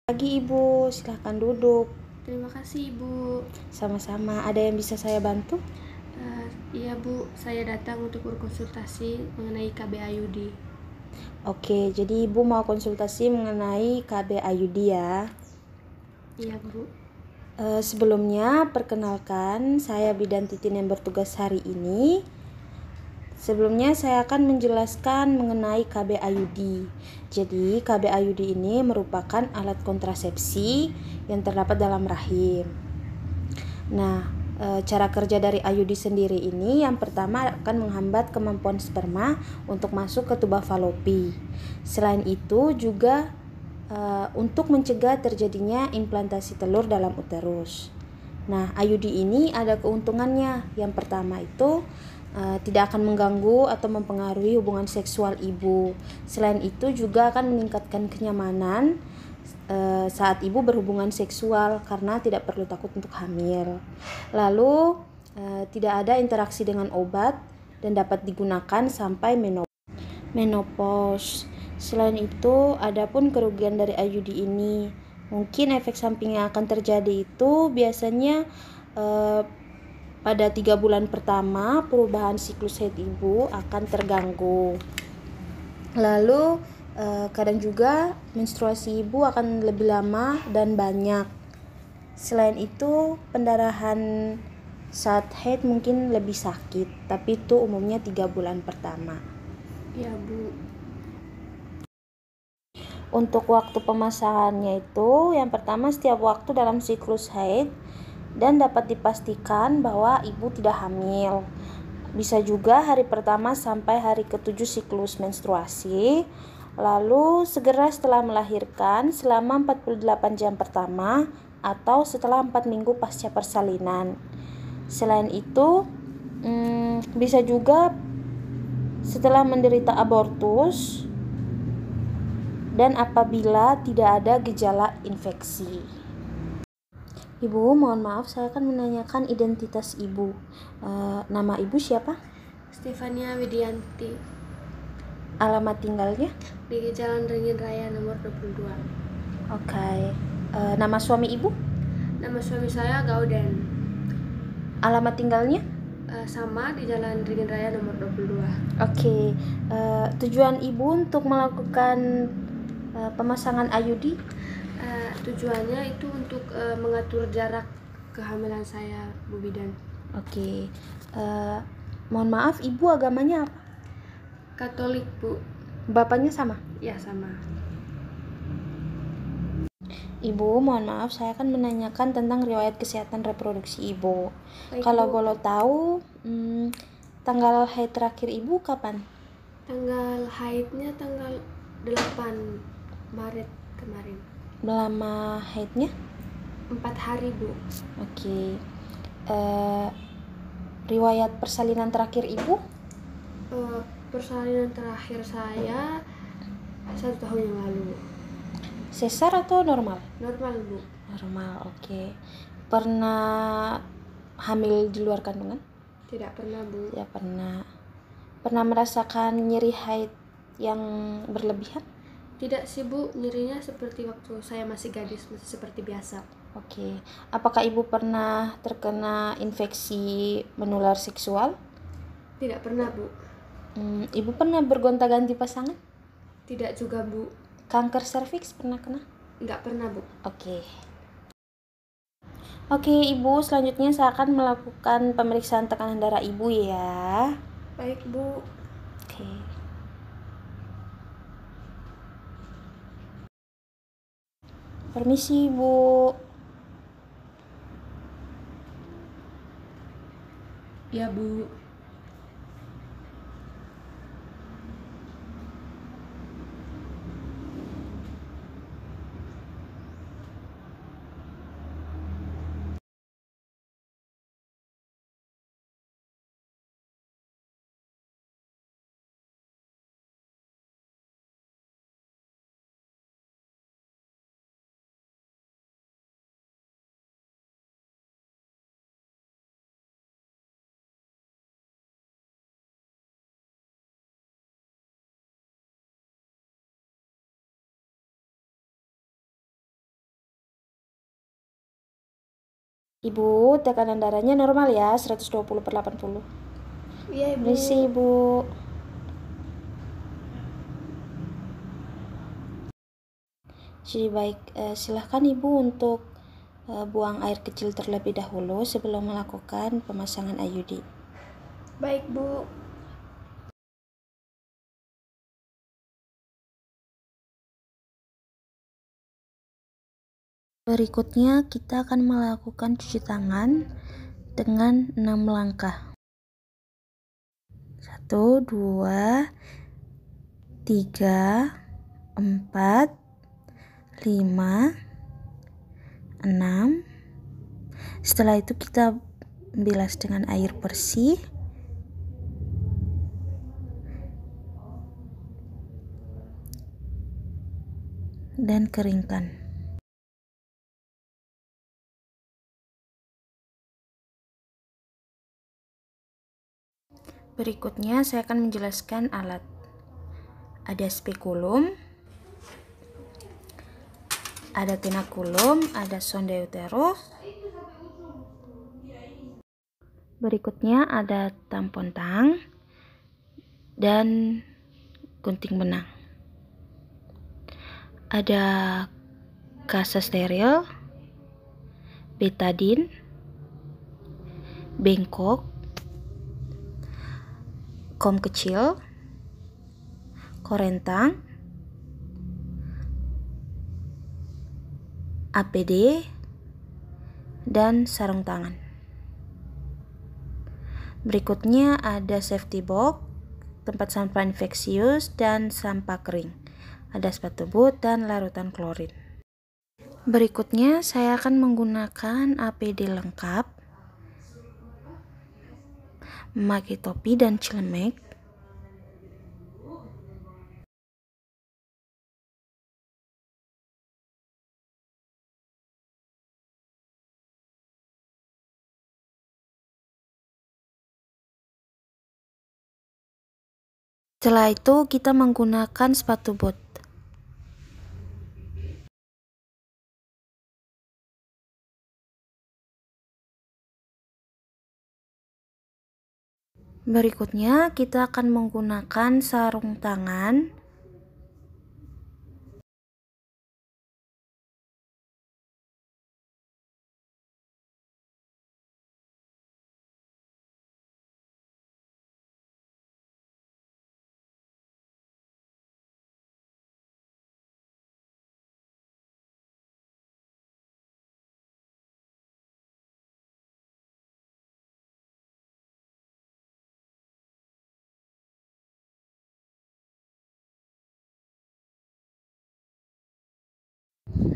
Pagi Ibu, silahkan duduk. Terima kasih Ibu. Sama-sama, ada yang bisa saya bantu? Iya Bu, saya datang untuk berkonsultasi mengenai KB IUD. Oke, jadi Ibu mau konsultasi mengenai KB IUD ya. Iya Bu. Sebelumnya, perkenalkan saya Bidan Titin yang bertugas hari ini. Sebelumnya saya akan menjelaskan mengenai KB IUD. Jadi, KB IUD ini merupakan alat kontrasepsi yang terdapat dalam rahim. Nah, cara kerja dari IUD sendiri ini yang pertama akan menghambat kemampuan sperma untuk masuk ke tuba falopi. Selain itu juga untuk mencegah terjadinya implantasi telur dalam uterus. Nah, IUD ini ada keuntungannya. Yang pertama itu tidak akan mengganggu atau mempengaruhi hubungan seksual ibu. Selain itu juga akan meningkatkan kenyamanan saat ibu berhubungan seksual karena tidak perlu takut untuk hamil. Lalu tidak ada interaksi dengan obat dan dapat digunakan sampai menopause. Selain itu, adapun kerugian dari IUD ini, mungkin efek samping yang akan terjadi itu biasanya pada 3 bulan pertama perubahan siklus haid ibu akan terganggu. Lalu kadang juga menstruasi ibu akan lebih lama dan banyak. Selain itu, pendarahan saat haid mungkin lebih sakit, tapi itu umumnya 3 bulan pertama. Iya Bu. Untuk waktu pemasangannya itu, yang pertama setiap waktu dalam siklus haid dan dapat dipastikan bahwa ibu tidak hamil. Bisa juga hari pertama sampai hari ke-7 siklus menstruasi. Lalu segera setelah melahirkan selama 48 jam pertama atau setelah 4 minggu pasca persalinan. Selain itu, bisa juga setelah menderita abortus dan apabila tidak ada gejala infeksi. Ibu, mohon maaf, saya akan menanyakan identitas ibu. Nama ibu siapa? Stefania Widianti. Alamat tinggalnya? Di Jalan Ringin Raya nomor 22. Oke. Nama suami ibu? Nama suami saya Gauden. Alamat tinggalnya? Sama di Jalan Ringin Raya nomor 22. Oke. Tujuan ibu untuk melakukan pemasangan IUD? Tujuannya itu untuk mengatur jarak kehamilan saya, Bu Bidan. Oke. Mohon maaf, ibu agamanya apa? Katolik Bu. Bapaknya sama? Ya sama. Ibu, mohon maaf, saya akan menanyakan tentang riwayat kesehatan reproduksi ibu. Baik, Kalau Bu. boleh tahu, tanggal haid terakhir ibu kapan? Tanggal haidnya tanggal 8 Maret kemarin. Lama haidnya? 4 hari Bu. Oke. Riwayat persalinan terakhir ibu? Persalinan terakhir saya 1 tahun yang lalu. Sesar atau normal? Normal Bu. Normal, oke. Pernah hamil di luar kandungan? Tidak pernah Bu. Tidak pernah. Pernah merasakan nyeri haid yang berlebihan? Tidak sih Bu, nyerinya seperti waktu saya masih gadis, masih seperti biasa. Oke. Apakah ibu pernah terkena infeksi menular seksual? Tidak pernah Bu. Ibu pernah bergonta-ganti pasangan? Tidak juga Bu. Kanker serviks pernah kena? Enggak pernah Bu. Oke, Ibu, selanjutnya saya akan melakukan pemeriksaan tekanan darah Ibu ya. Baik Bu. Oke. Permisi, Ibu. Ya Bu. Ibu, tekanan darahnya normal ya, 120/80. Iya, Ibu. Permisi, Ibu. Jadi baik, silahkan Ibu untuk buang air kecil terlebih dahulu sebelum melakukan pemasangan IUD. Baik, Bu. Berikutnya kita akan melakukan cuci tangan dengan 6 langkah. 1, 2, 3, 4, 5, 6. Setelah itu kita bilas dengan air bersih. Dan keringkan. Berikutnya saya akan menjelaskan alat. Ada spekulum, ada tenakulum, ada sonde uterus. Berikutnya ada tampon tang dan gunting benang. Ada kasa steril, betadin, bengkok, kom kecil, korentang, APD, dan sarung tangan. Berikutnya ada safety box, tempat sampah infeksius, dan sampah kering. Ada sepatu boot dan larutan klorin. Berikutnya saya akan menggunakan APD lengkap, memakai topi dan celemek. Setelah itu kita menggunakan sepatu bot. Berikutnya kita akan menggunakan sarung tangan.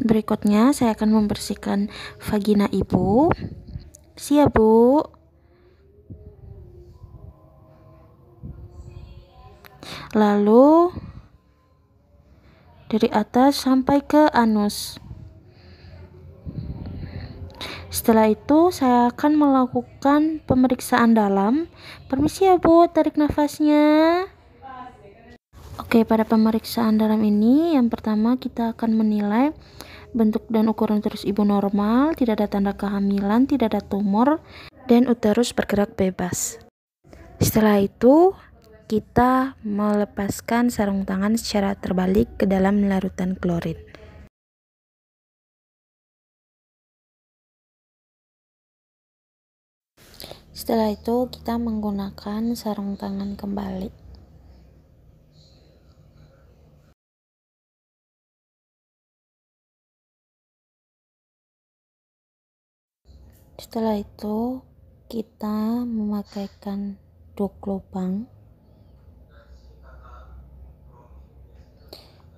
Berikutnya saya akan membersihkan vagina ibu. Siap, Bu. Lalu dari atas sampai ke anus. Setelah itu saya akan melakukan pemeriksaan dalam. Permisi ya, Bu, tarik nafasnya. Oke, pada pemeriksaan dalam ini yang pertama kita akan menilai bentuk dan ukuran uterus ibu normal, tidak ada tanda kehamilan, tidak ada tumor, dan uterus bergerak bebas. Setelah itu kita melepaskan sarung tangan secara terbalik ke dalam larutan klorin. Setelah itu kita menggunakan sarung tangan kembali. Setelah itu kita memakaikan duk lubang,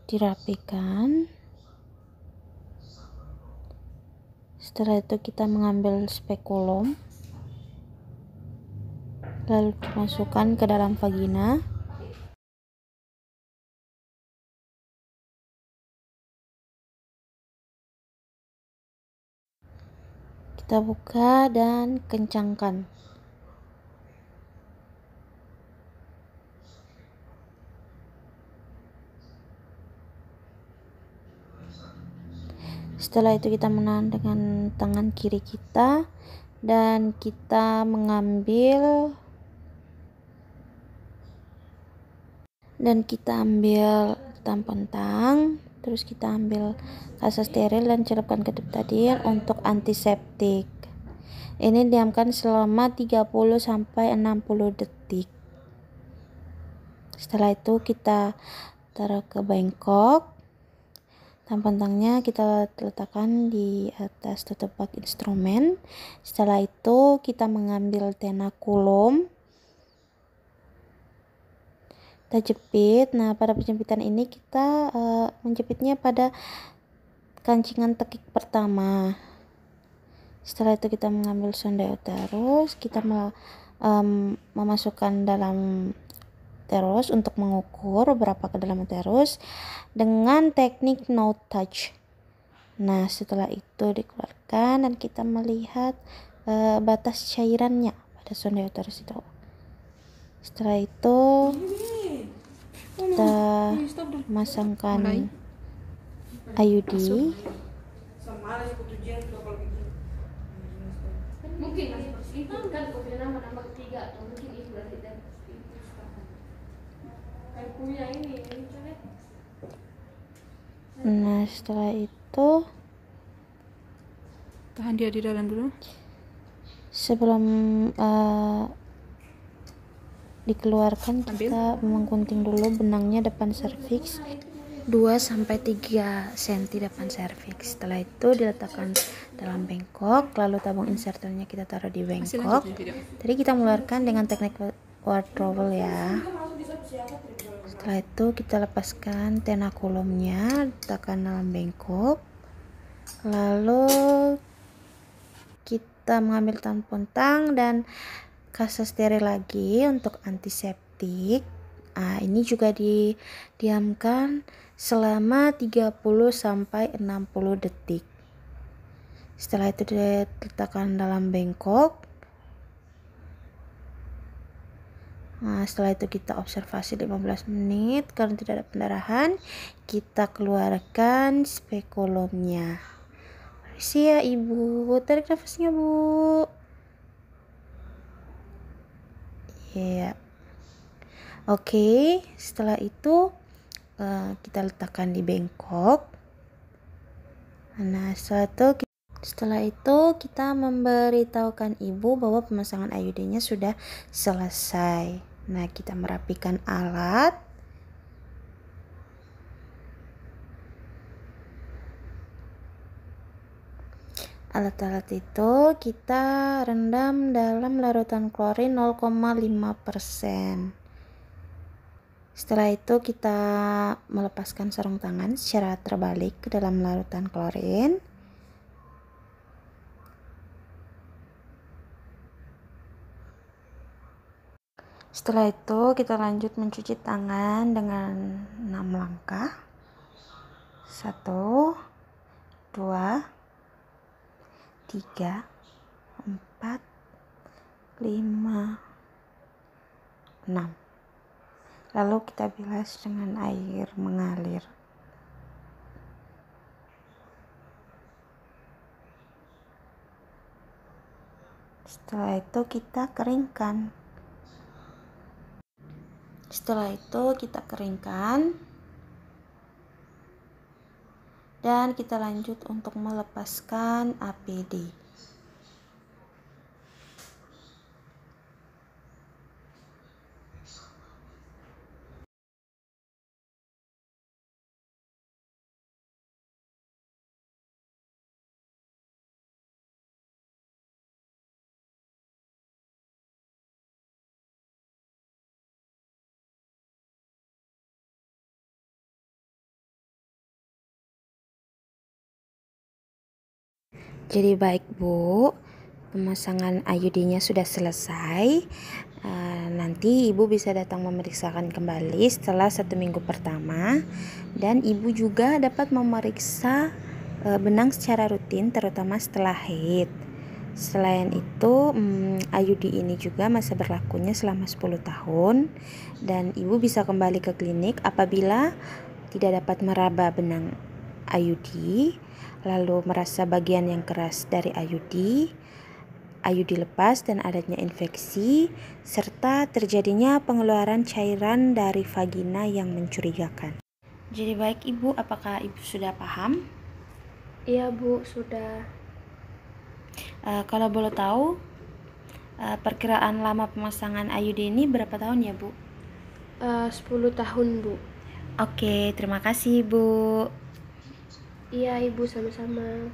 dirapikan. Setelah itu kita mengambil spekulum, lalu dimasukkan ke dalam vagina. Kita buka dan kencangkan. Setelah itu kita menahan dengan tangan kiri kita dan kita mengambil tampon tang, terus kita ambil kasa steril dan celupkan ke betadine untuk antiseptik. Ini diamkan selama 30 sampai 60 detik. Setelah itu kita taruh ke bengkok. Tampon tangnya kita letakkan di atas tutup bak instrumen. Setelah itu kita mengambil tenakulum, kita jepit. Nah, pada penjepitan ini kita menjepitnya pada kancingan tekik pertama. Setelah itu kita mengambil sonde uterus, kita memasukkan dalam uterus untuk mengukur berapa ke dalam uterus dengan teknik no touch. Nah, setelah itu dikeluarkan dan kita melihat batas cairannya pada sonde uterus itu. Setelah itu kita masangkan IUD. Mungkin itu kan kopi nama ketiga atau mungkin itu dari kuya ini. Nah, setelah itu tahan dia di dalam dulu. Sebelum dikeluarkan, kita menggunting dulu benangnya depan serviks 2-3 cm depan serviks. Setelah itu diletakkan dalam bengkok, lalu tabung inserternya kita taruh di bengkok. Tadi kita mengeluarkan dengan teknik wardrobe ya. Setelah itu kita lepaskan tenakulumnya, letakkan dalam bengkok, lalu kita mengambil tampon tang dan kasa steril lagi untuk antiseptik. Ini juga didiamkan selama 30 sampai 60 detik. Setelah itu diletakkan dalam bengkok. Setelah itu kita observasi 15 menit. Kalau tidak ada pendarahan, kita keluarkan spekulumnya. Permisi ya ibu, tarik nafasnya bu. Iya. Oke, setelah itu kita letakkan di bengkok. Nah, setelah itu kita memberitahukan ibu bahwa pemasangan IUD-nya sudah selesai. Nah, kita merapikan alat. Alat-alat itu kita rendam dalam larutan klorin 0,5%. Setelah itu kita melepaskan sarung tangan secara terbalik ke dalam larutan klorin. Setelah itu kita lanjut mencuci tangan dengan 6 langkah. 1, 2, 3, 4, 5, 6. Lalu kita bilas dengan air mengalir. Setelah itu kita keringkan. Dan kita lanjut untuk melepaskan APD. Jadi baik Bu, pemasangan IUD-nya sudah selesai. Nanti ibu bisa datang memeriksakan kembali setelah 1 minggu pertama, dan ibu juga dapat memeriksa benang secara rutin, terutama setelah haid. Selain itu, IUD ini juga masa berlakunya selama 10 tahun, dan ibu bisa kembali ke klinik apabila tidak dapat meraba benang IUD, lalu merasa bagian yang keras dari IUD lepas dan adanya infeksi, serta terjadinya pengeluaran cairan dari vagina yang mencurigakan. Jadi baik Ibu, apakah Ibu sudah paham? Iya Bu, sudah. Kalau boleh tahu, perkiraan lama pemasangan IUD ini berapa tahun ya Bu? 10 tahun Bu. Oke, terima kasih Bu. Iya Ibu, sama-sama.